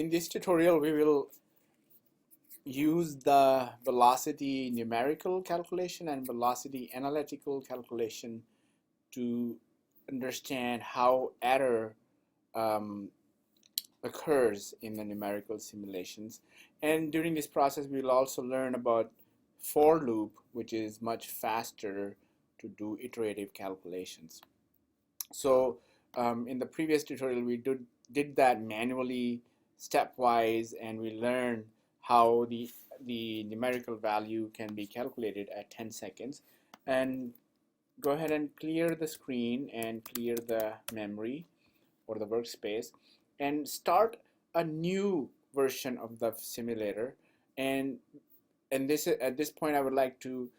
in this tutorial, we will use the velocity numerical calculation and velocity analytical calculation to understand how error occurs in the numerical simulations. And during this process, we will also learn about for loop, which is much faster to do iterative calculations. So in the previous tutorial, we did that manually, stepwise, and we learned how the numerical value can be calculated at 10 seconds. And go ahead and clear the screen and clear the memory or the workspace and start a new version of the simulator. And this, at this point, I would like to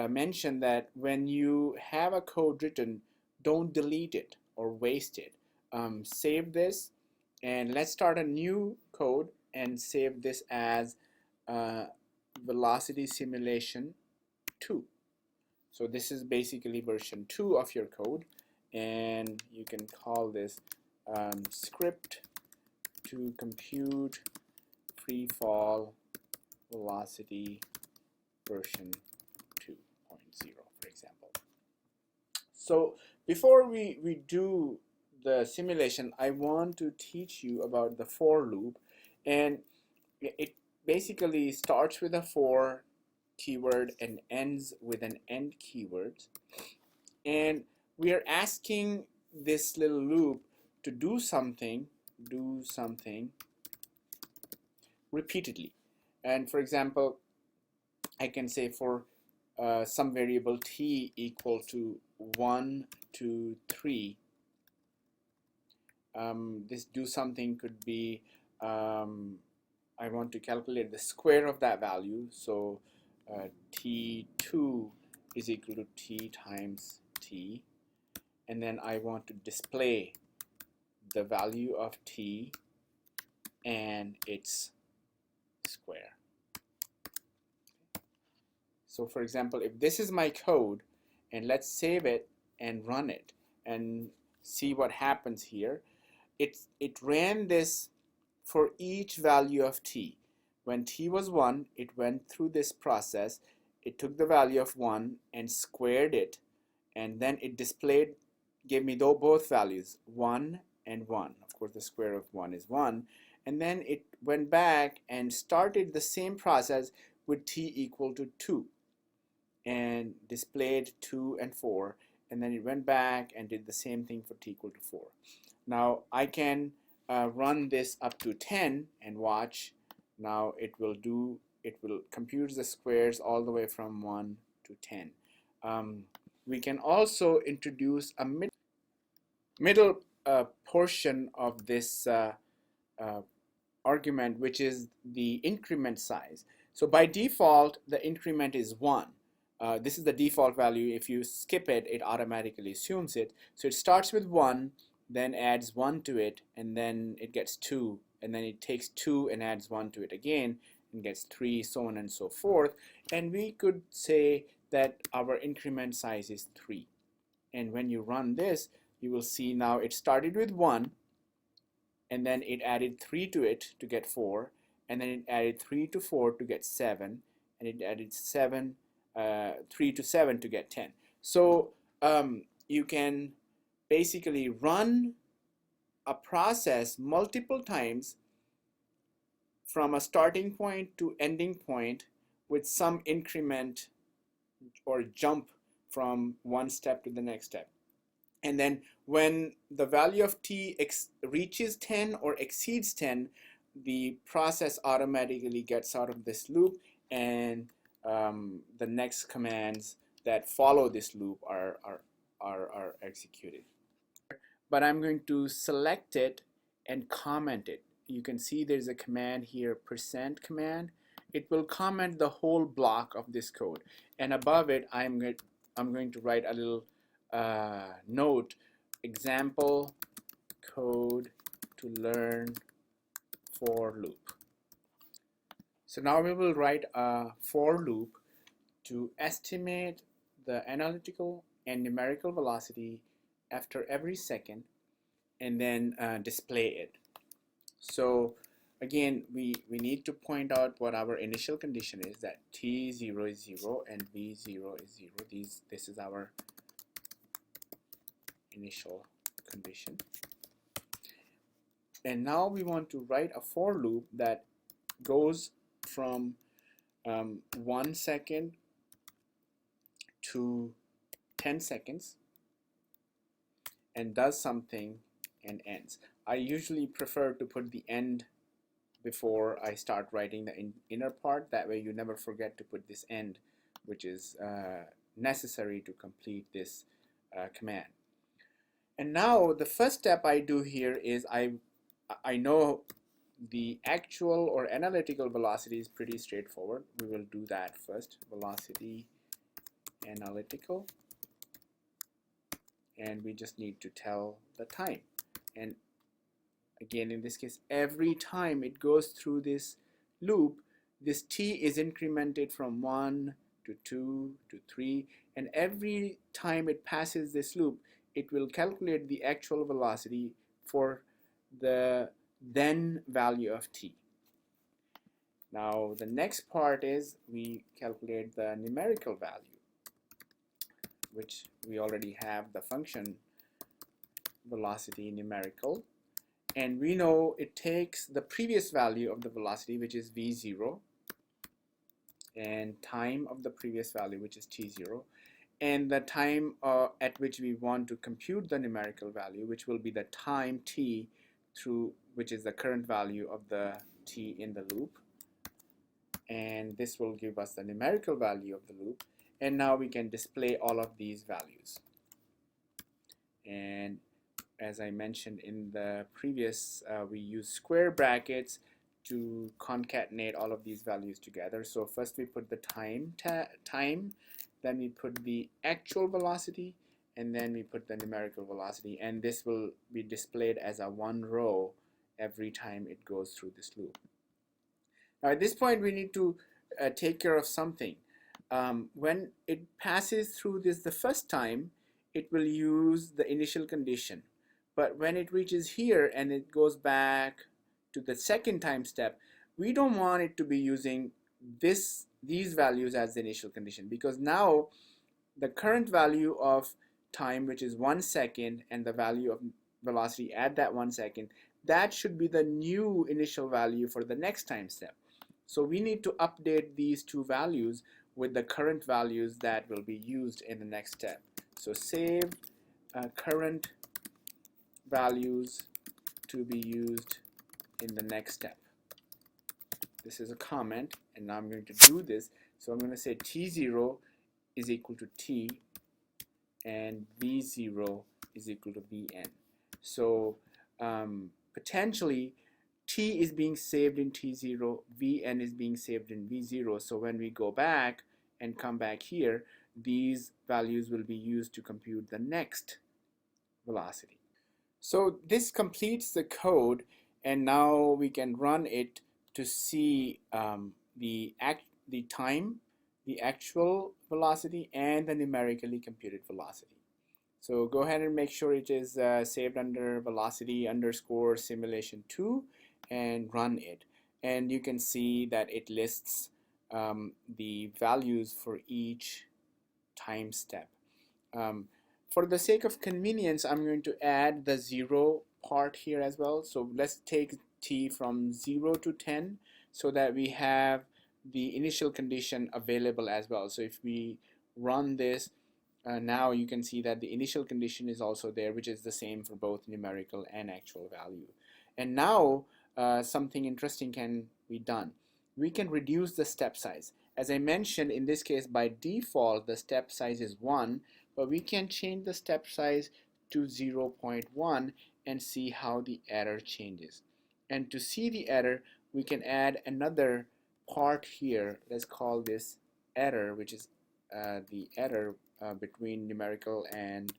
mention that when you have a code written, don't delete it or waste it. Save this, and let's start a new code and save this as velocity simulation 2. So this is basically version 2 of your code, and you can call this script to compute free fall velocity version 2.0, for example. So before we do the simulation, I want to teach you about the for loop, and it basically starts with a for keyword and ends with an end keyword, and we are asking this little loop to do something repeatedly. And for example, I can say for some variable t equal to 1 to 3, this do something could be I want to calculate the square of that value, so t2 is equal to t times t, and then I want to display the value of t and its square. So for example, if this is my code, and let's save it and run it and see what happens here. It ran this for each value of t. When t was 1, it went through this process. It took the value of 1 and squared it, and then it displayed, gave me both values, 1 and 1. Of course, the square of 1 is 1. And then it went back and started the same process with t equal to 2 and displayed 2 and 4. And then it went back and did the same thing for t equal to 4. Now I can run this up to 10 and watch. Now it will compute the squares all the way from 1 to 10. We can also introduce a middle portion of this argument, which is the increment size. So by default, the increment is 1. This is the default value. If you skip it, it automatically assumes it. So it starts with 1, then adds 1 to it, and then it gets 2, and then it takes 2 and adds 1 to it again, and gets 3, so on and so forth. And we could say that our increment size is 3. And when you run this, you will see now it started with 1, and then it added 3 to it to get 4, and then it added 3 to 4 to get 7, and it added 3 to 7 to get 10. So you can basically run a process multiple times from a starting point to ending point with some increment or jump from one step to the next step. And then when the value of t reaches 10 or exceeds 10, the process automatically gets out of this loop, and the next commands that follow this loop are executed. But I'm going to select it and comment it. You can see there's a command here, % command. It will comment the whole block of this code, and above it I'm going to write a little note, example code to learn for loop. So now we will write a for loop to estimate the analytical and numerical velocity after every second, and then display it. So again, we need to point out what our initial condition is, that t0 is 0 and v0 is 0. This is our initial condition. And now we want to write a for loop that goes from 1 second to 10 seconds and does something and ends. I usually prefer to put the end before I start writing the inner part. That way you never forget to put this end, which is necessary to complete this command. And now the first step I do here is I know the actual or analytical velocity is pretty straightforward. We will do that first. Velocity analytical, and we just need to tell the time. And again, in this case, every time it goes through this loop, this t is incremented from 1 to 2 to 3, and every time it passes this loop, it will calculate the actual velocity for the then value of t. Now the next part is we calculate the numerical value, which we already have the function velocity numerical, and we know it takes the previous value of the velocity, which is v0, and time of the previous value, which is t0, and the time at which we want to compute the numerical value, which will be the time t through, which is the current value of the t in the loop, and this will give us the numerical value of the loop. And now we can display all of these values. And as I mentioned in the previous, we use square brackets to concatenate all of these values together. So first we put the time, then we put the actual velocity, and then we put the numerical velocity, and this will be displayed as a one row every time it goes through this loop. Now at this point we need to take care of something. When it passes through this the first time, it will use the initial condition, but when it reaches here and it goes back to the second time step, we don't want it to be using these values as the initial condition, because now the current value of time, which is 1 second, and the value of velocity at that 1 second, that should be the new initial value for the next time step. So we need to update these two values with the current values that will be used in the next step. So save current values to be used in the next step. This is a comment, and now I'm going to do this. So I'm going to say t0 is equal to t, and v0 is equal to vn. So potentially t is being saved in t0, vn is being saved in v0. So when we go back and come back here, these values will be used to compute the next velocity. So this completes the code, and now we can run it to see the time, the actual velocity, and the numerically computed velocity. So go ahead and make sure it is saved under velocity underscore simulation 2 and run it. And you can see that it lists the values for each time step. For the sake of convenience, I'm going to add the 0 part here as well. So let's take t from 0 to 10 so that we have the initial condition available as well. So if we run this, now you can see that the initial condition is also there, which is the same for both numerical and actual value. And now something interesting can be done. We can reduce the step size. As I mentioned, in this case, by default, the step size is 1, but we can change the step size to 0.1 and see how the error changes. And to see the error, we can add another part here. Let's call this error, which is the error between numerical and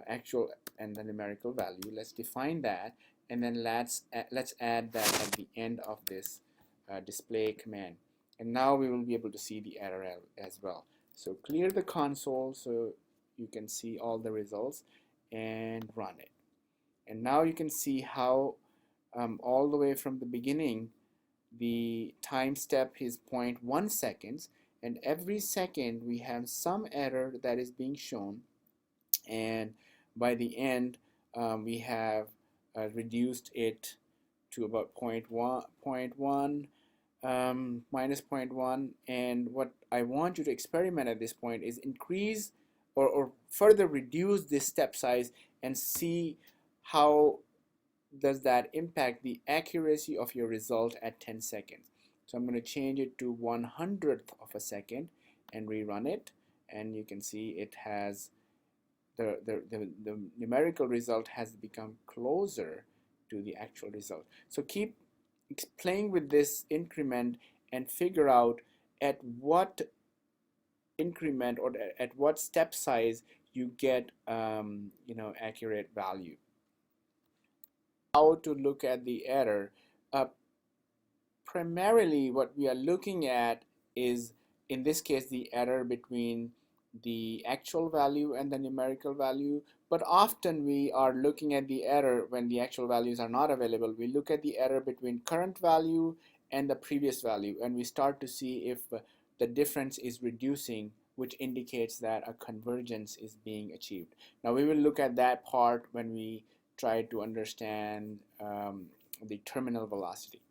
actual and the numerical value. Let's define that, and then let's add that at the end of this display command. And now we will be able to see the error as well. So clear the console so you can see all the results and run it. And now you can see how all the way from the beginning, the time step is 0.1 seconds, and every second we have some error that is being shown, and by the end we have reduced it to about point 1 minus point 1. And what I want you to experiment at this point is increase or further reduce this step size and see how does that impact the accuracy of your result at 10 seconds. So I'm going to change it to 1/100th of a second and rerun it, and you can see it has the numerical result has become closer to the actual result. So keep playing with this increment and figure out at what increment or at what step size you get accurate value. How to look at the error? Primarily what we are looking at is, in this case, the error between the actual value and the numerical value, but often we are looking at the error when the actual values are not available. We look at the error between current value and the previous value, and we start to see if the difference is reducing, which indicates that a convergence is being achieved. Now we will look at that part when we try to understand the terminal velocity.